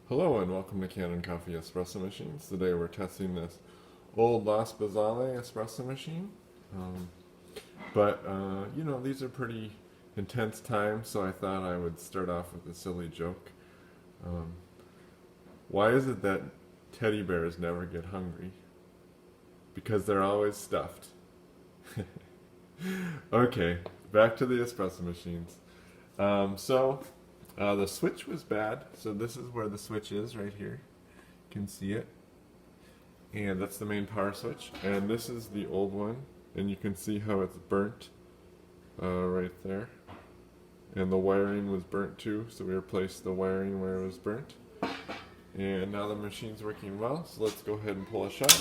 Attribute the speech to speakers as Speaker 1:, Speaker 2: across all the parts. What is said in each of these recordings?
Speaker 1: Hello and welcome to Kanen Coffee Espresso Machines. Today we're testing this old Spaziale espresso machine. You know, these are pretty intense times, so I thought I would start off with a silly joke. Why is it that teddy bears never get hungry? Because they're always stuffed. Okay, back to the espresso machines. The switch was bad, so this is where the switch is right here. You can see it. And that's the main power switch. And this is the old one, and you can see how it's burnt right there. And the wiring was burnt too, so we replaced the wiring where it was burnt. And now the machine's working well, so let's go ahead and pull a shot.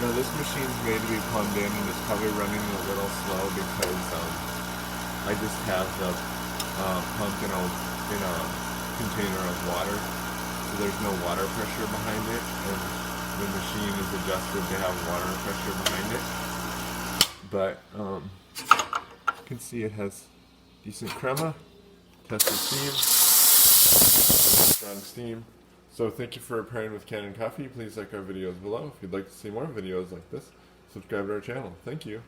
Speaker 1: Now this machine's made to be plumbed in, and it's probably running a little slow because I just have the pump in a container of water, so there's no water pressure behind it, and the machine is adjusted to have water pressure behind it. But you can see it has decent crema, tested steam, strong steam. So thank you for pairing with Kanen Coffee. Please like our videos below. If you'd like to see more videos like this, subscribe to our channel. Thank you.